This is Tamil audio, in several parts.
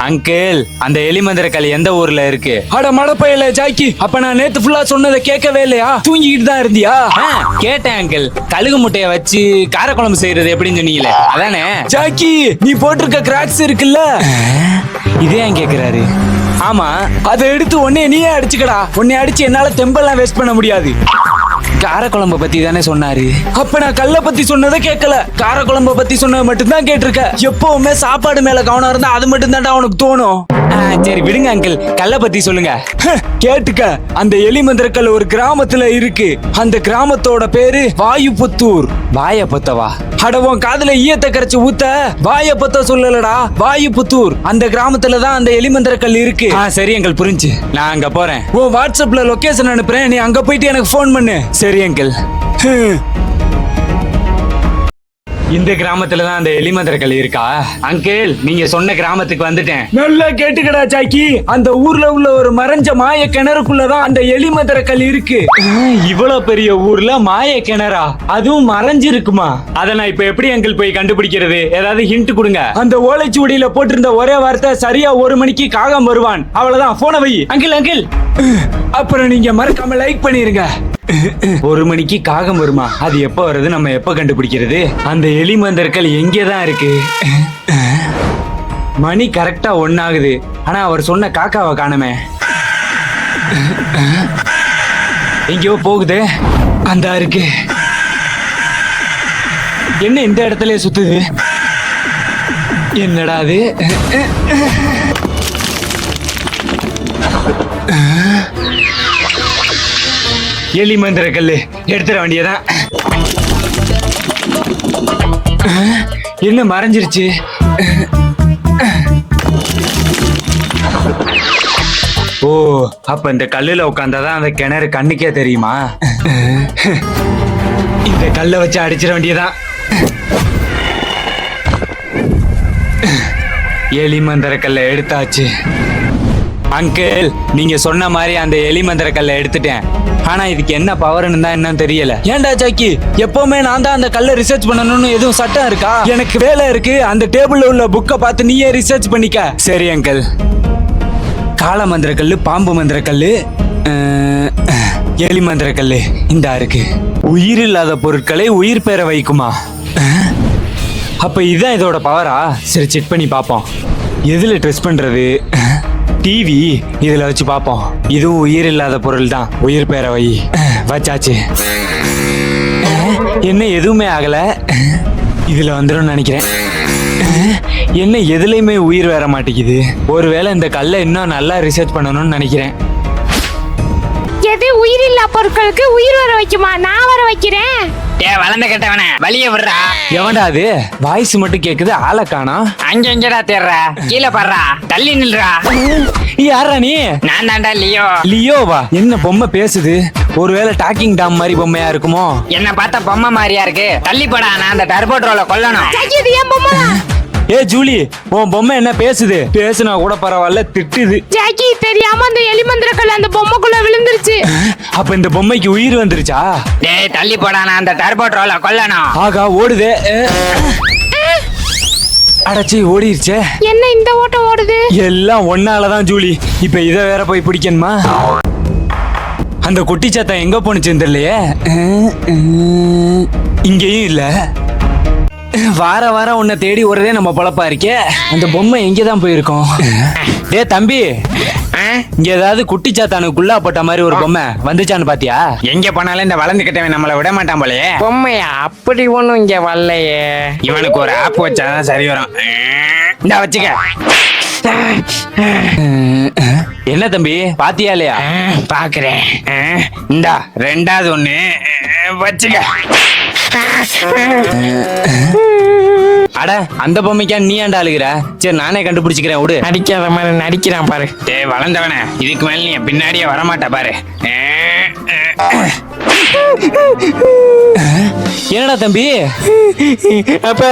அங்கிள், அந்த எலிமந்திரக்கல் எந்த ஊர்ல இருக்கு? அட மடப்பையில ஜாக்கி, அப்ப நான் நேத்து ஃபுல்லா சொன்னதை கேட்கவே இல்லையா? தூங்கிட்டு தான் இருந்தியா? கேட்டேன் அங்கிள். கழுகு முட்டைய வச்சு காரக்குழம்பு செய்யறது எப்படின்னு சொன்னீங்களே, அதானே? ஜாக்கி, நீ போட்டிருக்க கிராக்ஸ் இருக்குல்ல, இதே ஏன் கேக்குறாரு? ஆமா, அதை எடுத்து உன்னைய நீயே அடிச்சுக்கடா. உன்னை அடிச்சு என்னால தெம்பெல்லாம் வேஸ்ட் பண்ண முடியாது. காரக்குழம்ப பத்தி தானே சொன்னாரு. அப்ப நான் கல்ல பத்தி சொன்னதை கேட்கல, காரக்குழம்ப பத்தி சொன்னதை மட்டும் தான் கேட்டிருக்க. எப்பவுமே சாப்பாடு மேல கவனம் இருந்தா அது மட்டும் தான்டா உனக்கு தோணும். சரி விடுங்க அங்கிள், கல்ல பத்தி சொல்லுங்க. கேட்டுக்க, அந்த எலிமந்திரக்கல் ஒரு கிராமத்துல இருக்கு. அந்த கிராமத்தோட பேரு வாயுபுத்தூர். வாயபத்தவா? அடவும் காதுல ஈயத்தை கரைச்சு ஊத்த வாயபத்த சொல்லலடா, வாயுபுத்தூர். அந்த கிராமத்துல தான் அந்த எலிமந்திரக்கல் இருக்கு. சரி அங்கிள், புரிஞ்சு. நான் அங்க போறேன். ஓ, வாட்ஸ்அப்ல லொகேஷன் அனுப்புறேன், நீ அங்க போயிட்டு எனக்கு போன் பண்ணு. சரி அங்கிள். இந்த கிராமத்துல தான் அந்த எலிமந்திரக்கல் இருக்கா? அங்கிள், நீங்க சொன்ன கிராமத்துக்கு வந்துட்டேன். நல்லா கேட்டுக்கடா ஜாக்கி, அந்த ஊர்ல உள்ள ஒரு மறைஞ்ச மாய கிணறுக்குள்ளதான் அந்த எலிமந்திரக்கல் இருக்கு. இவ்வளவு பெரிய ஊர்ல மாய கிணறா? அதுவும் மறைஞ்சிருக்குமா? அத நான் இப்ப எப்படி அங்கிள் போய் கண்டுபிடிக்கிறது? ஏதாவது ஹிண்ட் கொடுங்க. அந்த ஓலைச்சுவடியில போட்டிருந்த ஒரே வார்த்தை, சரியா 1 மணிக்கு காகம் வருவான். அவ்வளவுதான், போன வை. அங்கிள் அங்கிள், அப்புறம் நீங்க மறக்காம லைக் பண்ணிருங்க. 1 மணிக்கு காகம் வருமா? அது எப்ப வருது, நம்ம எப்ப கண்டுபிடிக்கிறது? அந்த எலிமந்திரக்கல் எங்கேதான் இருக்கு? மணி கரெக்டா 1 ஆகுது, ஆனா அவர் சொன்ன காக்காவை காணமே. எங்கேயோ போகுது. அந்த இருக்கு. என்ன இந்த இடத்துல சுத்துது? என்னடா அது? எலிமந்திரக்கல் எடுத்துட வேண்டியதான். என்ன மறைஞ்சிருச்சு? ஓ, அப்ப இந்த கல்லுல உட்கார்ந்தாதான் அந்த கிணறு கண்ணுக்கே தெரியுமா? இந்த கல்லை வச்சு அடிச்சிட வேண்டியதான். எலிமந்திரக்கல்ல எடுத்தாச்சு. அங்கிள், நீங்க சொன்ன மாதிரி அந்த எலிமந்திரக்கல்ல எடுத்துட்டேன். ஆனா இதுக்கு என்ன பவர்னு தான் என்னன்னு தெரியல. ஏன்டா ஜாக்கி, எப்பவுமே நான் தான் அந்த கல்லை ரிசர்ச் பண்ணணும்னு எதுவும் சட்டம் இருக்கா? எனக்கு வேலை இருக்கு. அந்த டேபிள்ல உள்ள புக்கை பார்த்து நீயே ரிசர்ச் பண்ணிக்க. சரி அங்கிள். காள மந்திரக்கல்லு, பாம்பு மந்திரக்கல்லு, எலிமந்திரக்கல்லு இந்த இருக்கு. உயிர் இல்லாத பொருட்களை உயிர் பெற வைக்குமா? அப்ப இதான் இதோட பவரா? சரி, செக் பண்ணி பார்ப்போம். எதுல ட்ரெஸ் பண்றது? டிவி, இதுல வச்சு பார்ப்போம். இதுவும் உயிர் இல்லாத பொருள் தான், உயிர் பெற வை. வச்சாச்சு. என்ன எதுவுமே ஆகல? இதுல வந்துடும் நினைக்கிறேன். என்ன எதுலையுமே உயிர் வர மாட்டேங்குது? ஒருவேளை இந்த கல்லை இன்னும் நல்லா ரிசர்ச் பண்ணணும்னு நினைக்கிறேன். எது உயிர் இல்லா பொருட்களுக்கு உயிர் வர வைக்குமா? நான் வர வைக்கிறேன். வளர்ந்த கட்டவன வலிய விடுறா. எவன்டா அது? வாய்ஸ் மட்டும் கேக்குது, ஆளை காணோம். அங்கடா தேடுற, கீழே படுறா, தள்ளி நில்றா. யாரா நீ? நான் தான்டா லியோ. லியோவா? என்ன பொம்மை பேசுது? ஒருவேளை டாக்கிங் டாம் மாதிரி பொம்மையா இருக்குமோ? என்ன பார்த்தா பொம்மை மாதிரியா இருக்கு? தள்ளி போடா, நான் அந்த டர்போட்ரோல கொல்லணும். இது ஏன் பொம்மை? ஏ ஜூலி, உன் பொம்மை என்ன பேசுது? பேசுனா கூட பரவாயில்ல, திட்டுது. ஜாக்கி, தெரியாம அந்த எலிமந்திரக்கல் அந்த பொம்மைக்குள்ள விழுந்துருச்சு. அப்ப இந்த பொம்மைக்கு உயிர் வந்துருச்சா? டேய் தள்ளி போடா, நான் அந்த டர்போட்ரோல கொல்லணும். ஆகா, ஓடுதே. அடச்சி, ஓடிருச்சே. என்ன இந்த ஓட்டம் ஓடுது? எல்லாம் ஒன்னாலதான் ஜூலி. இப்ப இத வேற போய் பிடிக்கணுமா? அந்த குட்டி சத்தம் எங்க போனுச்சுன்னு தெரியலையே. இங்கேயும் இல்ல. வார வாரம் உன்னை தேடி ஒரே நம்ம பொழப்பா இருக்கே. அந்த பொம்மை எங்கதான் போயிருக்கோம்? டே தம்பி, இங்க ஏதாவது குட்டி சாத்தானுக்குள்ளா போட்ட மாதிரி ஒரு பொம்மை வந்துச்சான்னு பாத்தியா? எங்க போனாலும் இந்த வளர்ந்து கிட்டவன் நம்மள விட மாட்டான் போலயே. பொம்மையா? அப்படி ஒண்ணும் இங்க வரலையே. இவனுக்கு ஒரு ஆப் வச்சாதான் சரி வரும். இந்த வச்சுக்க. என்ன தம்பி, பாத்தியா இல்லையா? பாக்குறேன். இந்தா 2வது ஒண்ணு வச்சுக்க. அட, அந்த பொம்மைக்கா நீ ஏன்டா அழுகிற? சரி, நானே கண்டுபிடிச்சுக்கிறேன், விடு. நடிக்காத மாதிரி நடிக்கிறான் பாரு. டேய் வளர்ந்தவன, இதுக்கு மேல நீ பின்னாடியே வரமாட்ட பாரு. என்னடா தம்பி? அப்ப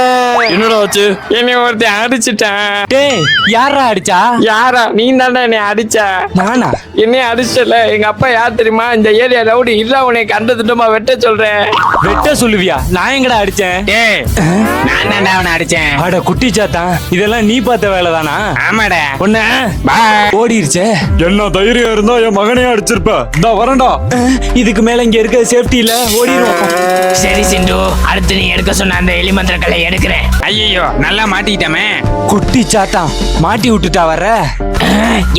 என்னடா ஆச்சு? என்னை ஒருத்தன் அடிச்சிட்டான். டேய் யாரா அடிச்சா? யாரா? நீ தானே என்னை அடிச்ச. நானா? என்னைய அடிச்சல. எங்க அப்பா யார் தெரியுமா? இந்த ஏரியா ரவுடி. இல்ல உன்னை கண்ட திட்டமா வெட்ட சொல்றேன். வெட்ட சொல்லுவியா? நான் எங்கடா அடிச்சேன்? ஏய், நான் தான்டா அவனை அடிச்சேன். அட குட்டி சாத்தான், இதெல்லாம் நீ பார்த்த வேலைதானா? ஆமாடா. உன்ன ஓடிருச்சே. என்ன தைரியம் இருந்தா என் மகனையே அடிச்சிருப்ப. இந்த வரேன்டா. இதுக்கு மேல இங்க இருக்க சேஃப்டி இல்ல, ஓடிரும். சரி சிண்டு, அடுத்து நீ எடுக்க சொன்ன அந்த எலிமந்திர கல்லை எடுக்கிறேன். ஐயோ, நல்லா மாட்டிக்கிட்டமே. குட்டி சாத்தான் மாட்டி விட்டுட்டா வர்ற.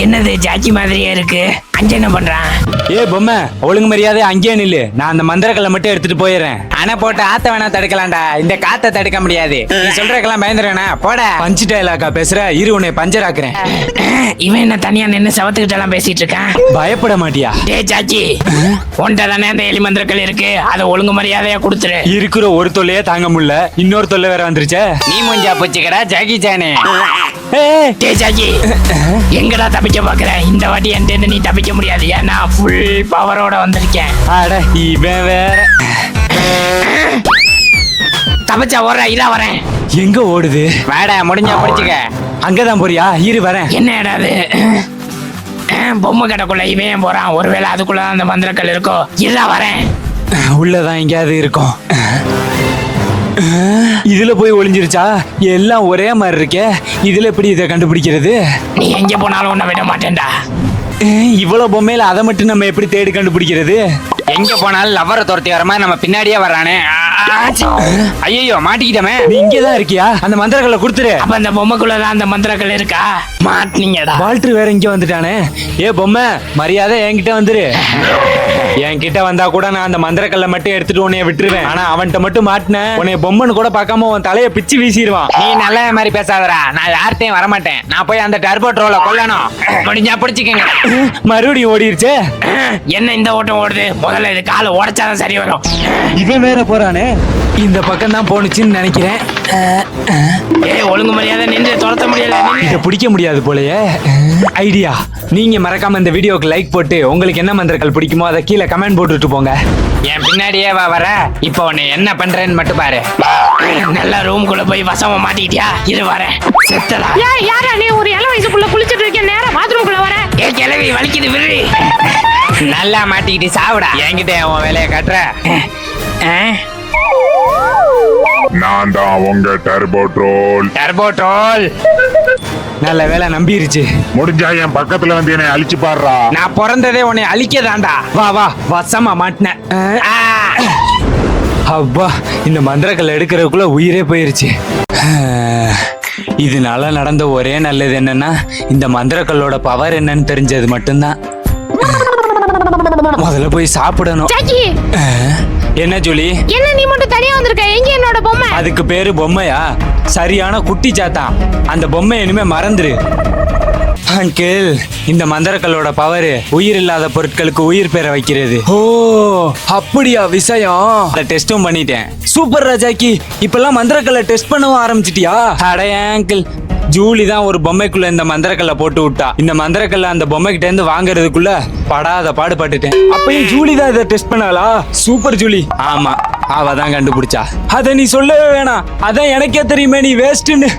என்னது ஜாக்கி மாதிரியே இருக்கு. அஞ்சு என்ன பண்றான்? ஏ பொம்மை, ஒழுங்கு மரியாதை அங்கேயே நில்லு. நான் அந்த மந்திரக்கல்லை மட்டும் எடுத்துட்டு போயிடுறேன். அணை போட்டு ஆத்த வேணா தடுக்கலாம்டா, இந்த காத்த தடுக்க முடியாது. நீ சொல்றதுக்கெல்லாம் பயந்துருவேனா? போட. பஞ்சு டயலாக்கா பேசுற? இரு உன்னை பஞ்சர் ஆக்குறேன். இவன் என்ன தனியா நின்னு சவத்துக்கிட்ட எல்லாம் பேசிட்டு இருக்கான்? பயப்பட மாட்டியா? டே ஜாக்கி, உன்கிட்ட தானே அந்த எலிமந்திர கல் இருக்கு. அதை ஒழுங்கு மரியாதையா கொடுத்துரு. இருக்கிற ஒரு தொல்லையே தாங்க முடியல, இன்னொரு தொல்லை வேற வந்துருச்சே. நீ மூஞ்சா போச்சுக்கடா ஜாக்கி சானே. ஏய், டே ஜாக்கி, எங்கடா தப்பிக்க பாக்குற? இந்த வாட்டி என்கிட்ட நீ தப்பிக்க முடியாது. ஏன்னா ஃபுல் பவரோட வந்திருக்கேன். அட இவன் வேற. தப்பிச்சா ஓடுற. இதா வரேன். எங்க ஓடுது? வாடா, முடிஞ்சா பிடிச்சுக்க. அங்கதான் போறியா? இரு வரேன். என்ன இடாது? பொம்மை கடைக்குள்ள இவன் போறான். ஒருவேளை அதுக்குள்ள அந்த மந்திரக்கல் இருக்கோ. இதா வரேன். உள்ளதான் எங்கேயாவது இருக்கும். இதுல போய் ஒளிஞ்சிருச்சா? எல்லாம் ஒரே மாதிரி இருக்கே. இதுல எப்படி இதை கண்டுபிடிக்கிறது? நீ எங்க போனாலும் உன்னை விட மாட்டேன்டா. இவ்வளவு பொம்மையில அதை மட்டும் நம்ம எப்படி தேடி கண்டுபிடிக்கிறது? எங்க போனாலும் லவ்வரை துரத்தி வர மாதிரி நம்ம பின்னாடியே வர்றானே. ஐயோ, மாட்டிக்கிட்டமே. நீ இங்கதான் இருக்கியா? அந்த மந்திரக்கல்லை கொடுத்துரு. அப்ப அந்த பொம்மைக்குள்ளதான் அந்த மந்திரக்கல் இருக்கா? மாட்டினீங்கடா. வால்டர் வேற இங்க வந்துட்டானே. ஏ பொம்மை, மரியாதை என்கிட்ட வந்துரு. என்கிட்ட வந்தா கூட நான் அந்த மந்திரக்கல்லை மட்டும் எடுத்துட்டு உன்னைய விட்டுருவேன். ஆனா அவன்கிட்ட மட்டும் மாட்டின உன்னைய பொம்மன்னு கூட பார்க்காம உன் தலைய பிச்சு வீசிடுவான். நீ நல்ல மாதிரி பேசாதடா. நான் யார்கிட்டயும் வரமாட்டேன். நான் போய் அந்த டர்போ ட்ரோல கொல்லணும். முடிஞ்சா பிடிச்சிக்கங்க. மறுபடியும் ஓடிருச்சே. என்ன இந்த ஓட்டம் ஓடுது? முதல்ல இது காலை உடைச்சாதான் சரி வரும். இவன் வேற போறானே. இந்த பக்கம் தான் போனுச்சுன்னு நினைக்கிறேன். ஏய், ஒழுங்கு மரியாதை நின்று துரத்த முடியல. இதை பிடிக்க முடியாது போலயே. ஐடியா, நீங்க மறக்காம இந்த வீடியோக்கு லைக் போட்டு உங்களுக்கு என்ன மந்திரக்கல் பிடிக்குமோ அதை கீழே கமெண்ட் போட்டுட்டு போங்க. என் பின்னாடியே வர. இப்போ உன்னை என்ன பண்றேன்னு மட்டும் பாரு. நல்லா ரூம்குள்ள போய் வசமா மாட்டிக்கிட்டியா? இரு வரேன். செத்தடா. ஏய் யாரா நீ? ஒரு இள வயசுக்குள்ள குளிச்சிட்டு இருக்க, நேரா பாத்ரூம்குள்ள வர. ஏ கிளவி, வலிக்குது விரு. நல்லா மாட்டிக்கிட்டு சாவுடா. என்கிட்ட உன் வேலையை காட்டுற. நான் தான் உங்க டர்போ ட்ரோல். Turbo troll. நல்ல வேலை நம்பிருச்சு. முடிஞ்சா என் பக்கத்துல வந்து என்னை அழிச்சு பாடுறா. நான் பிறந்ததே உன்னை அழிக்கதாண்டா. வா வா, வசமா மாட்டினேன். அப்பா, இந்த மந்திரக்கல்லை எடுக்கிறதுக்குள்ள உயிரே போயிருச்சு. இதனால நடந்த ஒரே நல்லது என்னன்னா, இந்த மந்திரக்கல்லோட பவர் என்னன்னு தெரிஞ்சது மட்டும்தான். முதல்ல போய் சாப்பிடணும். ஜாக்கி, என்ன ஜூலி? என்ன நீ மட்டும் தனியா வந்திருக்க? எங்க என்னோட பொம்மை? அதுக்கு பேரு பொம்மையா? சரியான குட்டி சாத்தான். அந்த பொம்மை இனிமே மறந்துரு. அங்கிள், இந்த மந்திரக்கல்லோட பவர் உயிர் இல்லாத பொருட்களுக்கு உயிர் பெற வைக்கிறது. ஓ அப்படியா விஷயம்? அதை டெஸ்டும் பண்ணிட்டேன். சூப்பர் ராஜாக்கி, இப்பெல்லாம் மந்திரக்கல்லை டெஸ்ட் பண்ணவும் ஆரம்பிச்சிட்டியா? அடைய அங்கிள், ஜூலி தான் ஒரு பொம்மைக்குள்ள இந்த மந்திரக்கல்லை போட்டு விட்டா. இந்த மந்திரக்கல்லை அந்த பொம்மை கிட்ட இருந்து வாங்குறதுக்குள்ள படாத பாடுபட்டுட்டேன். அப்பயும் ஜூலி தான் இதை டெஸ்ட் பண்ணாளா? Super Julie. ஆமா, அவ தான் கண்டுபிடிச்சா. அத நீ சொல்லவே வேணாம். அதான் எனக்கே தெரியுமே நீ வேஸ்ட்னு.